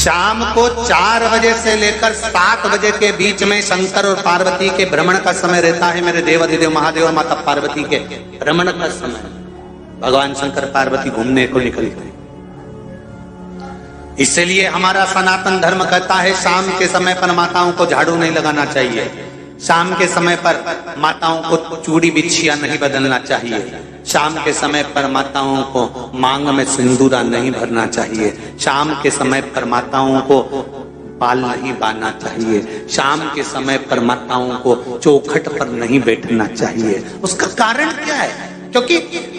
शाम को 4 बजे से लेकर 7 बजे के बीच में शंकर और पार्वती के भ्रमण का समय रहता है। मेरे देव अधिदेव महादेव और माता पार्वती के भ्रमण का समय, भगवान शंकर पार्वती घूमने को निकल गए। इसलिए हमारा सनातन धर्म कहता है शाम के समय पर माताओं को झाड़ू नहीं लगाना चाहिए, शाम के समय पर माताओं को चूड़ी बिछिया नहीं बदलना चाहिए, शाम के समय पर माताओं को मांग में सिंदूरा नहीं भरना चाहिए, शाम के समय पर माताओं को बाल नहीं बांधना चाहिए, शाम के समय पर माताओं को चौखट पर नहीं बैठना चाहिए। उसका कारण क्या है? क्योंकि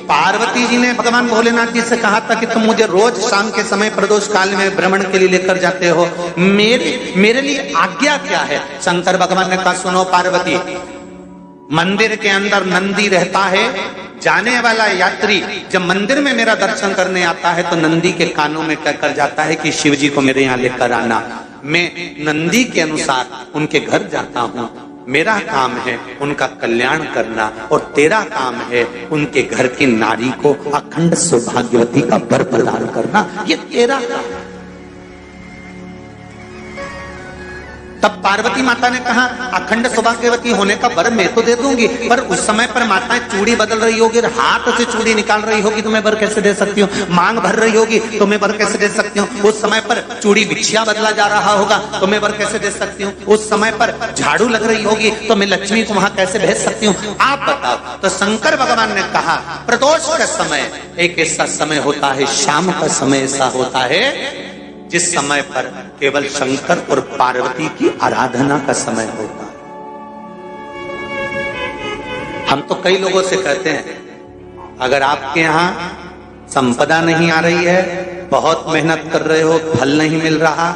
पार्वती जी ने भगवान भोलेनाथ जी से कहा था कि तुम मुझे रोज शाम के समय प्रदोष काल में भ्रमण के लिए लेकर जाते हो, मेरे लिए आज्ञा क्या है? शंकर भगवान ने कहा सुनो पार्वती, मंदिर के अंदर नंदी रहता है, जाने वाला यात्री जब मंदिर में मेरा दर्शन करने आता है तो नंदी के कानों में कहकर जाता है कि शिव जी को मेरे यहाँ लेकर आना। मैं नंदी के अनुसार उनके घर जाता हूँ, मेरा काम है उनका कल्याण करना और तेरा काम है उनके घर की नारी को अखंड सौभाग्यवती का वर प्रदान करना, ये तेरा काम। तब पार्वती माता ने कहा अखंड सौभाग्यवती होने का वर मैं तो दे दूंगी, पर उस समय पर माताएं चूड़ी बदल रही होगी, हाथ से चूड़ी निकाल रही होगी तो मैं वर कैसे दे सकती हूँ? मांग भर रही होगी तो मैं वर कैसे दे सकती हूँ? उस समय पर चूड़ी बिछिया बदला जा रहा होगा तो मैं वर कैसे दे सकती हूँ? उस समय पर झाड़ू लग रही होगी तो मैं लक्ष्मी को वहां कैसे भेज सकती हूँ? आप बताओ। तो शंकर भगवान ने कहा प्रदोष का समय एक ऐसा समय होता है, शाम का समय ऐसा होता है जिस समय पर केवल शंकर और पार्वती की आराधना का समय होता है। हम तो कई लोगों से कहते हैं अगर आपके यहां संपदा नहीं आ रही है, बहुत मेहनत कर रहे हो, फल नहीं मिल रहा,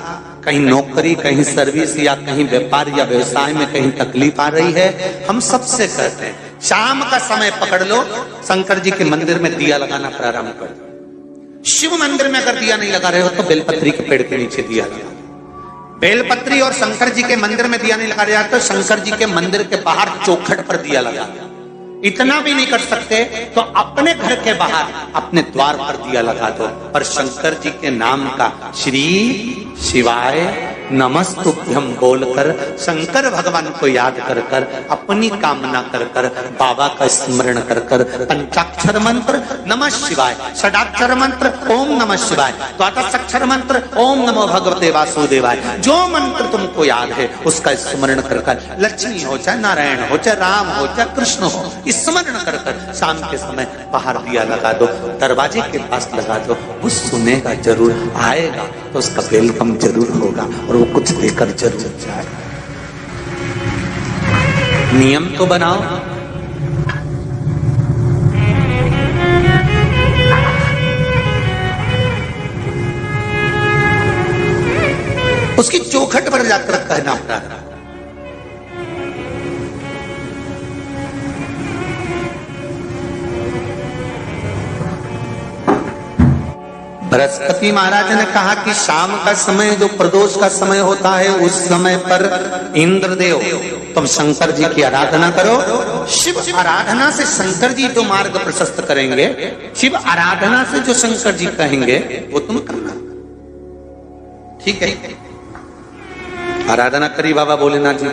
कहीं नौकरी, कहीं सर्विस या कहीं व्यापार या व्यवसाय में कहीं तकलीफ आ रही है, हम सबसे कहते हैं शाम का समय पकड़ लो, शंकर जी के मंदिर में दिया लगाना प्रारंभ कर दो। शिव मंदिर में अगर दिया नहीं लगा रहे हो तो बेलपत्री के पेड़ के नीचे दिया लगा। बेलपत्री और शंकर जी के मंदिर में दिया नहीं लगा रहा तो शंकर जी के मंदिर के बाहर चौखट पर दिया लगा। इतना भी नहीं कर सकते तो अपने घर के बाहर अपने द्वार पर दिया लगा दो, पर शंकर जी के नाम का श्री शिवाय नमस्तुभ्यम बोलकर शंकर भगवान को याद कर कर अपनी कामना कर कर बाबा का स्मरण कर कर पंचाक्षर मंत्र नमः शिवाय, षडाक्षर मंत्र ओम नमः शिवाय, द्वादशाक्षर मंत्र ओम नमो भगवते वासुदेवाय, जो मंत्र तुमको याद है उसका स्मरण कर कर लक्ष्मी हो चाहे नारायण हो चाहे राम हो चाहे कृष्ण हो, स्मरण कर कर शाम के समय बाहर दिया लगा दो, दरवाजे के पास लगा दो। वो सुनेगा जरूर, आएगा तो उसका वेलकम जरूर होगा और वो कुछ देकर जरूर जाएगा। नियम तो बनाओ। उसकी चौखट पर जाकर कहना होता है। बृहस्पति महाराज ने कहा कि शाम का समय जो प्रदोष का समय होता है उस समय पर इंद्रदेव तुम शंकर जी की आराधना करो। शिव आराधना से शंकर जी जो मार्ग प्रशस्त करेंगे, शिव आराधना से जो शंकर जी कहेंगे वो तुम करना। ठीक है, आराधना करी बाबा भोलेनाथ जी।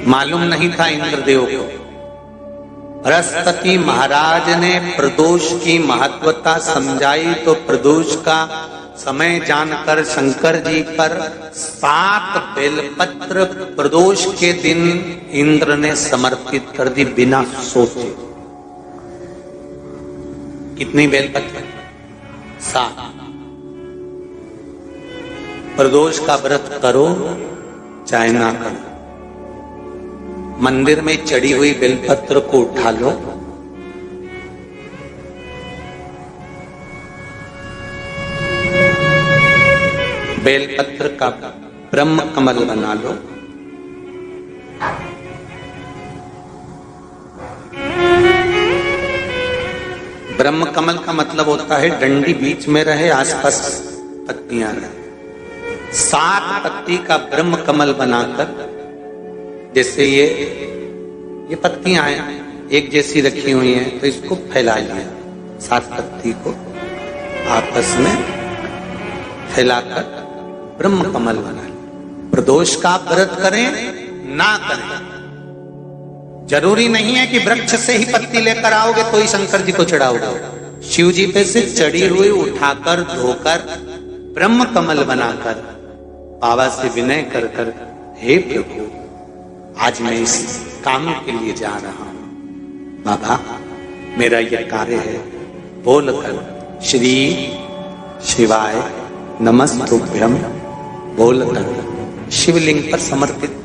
मालूम नहीं था इंद्रदेव को। बृहस्पति महाराज ने प्रदोष की महत्वता समझाई तो प्रदोष का समय जानकर शंकर जी पर 7 बेलपत्र प्रदोष के दिन इंद्र ने समर्पित कर दी बिना सोचे। कितनी बेलपत्र? 7। प्रदोष का व्रत करो चाहे ना करो, मंदिर में चढ़ी हुई बेलपत्र को उठा लो, बेलपत्र का ब्रह्म कमल बना लो, ब्रह्म कमल का मतलब होता है डंडी बीच में रहे, आसपास पत्तियां रहे। 7 पत्ती का ब्रह्म कमल बनाकर, जैसे ये पत्तियां हैं एक जैसी रखी हुई हैं, तो इसको फैला लिया, 7 पत्ती को आपस में फैलाकर ब्रह्म कमल बना लिया। प्रदोष का व्रत करें ना करें, जरूरी नहीं है कि वृक्ष से ही पत्ती लेकर आओगे तो ही शंकर जी को चढ़ाओगे। शिव जी पे से चढ़ी हुई उठाकर धोकर ब्रह्म कमल बनाकर बाबा से विनय कर कर, हे प्रभु आज मैं इस काम के लिए जा रहा हूं, बाबा मेरा यह कार्य है, बोलकर श्री शिवाय नमस्तुभ्यम बोलकर शिवलिंग पर समर्पित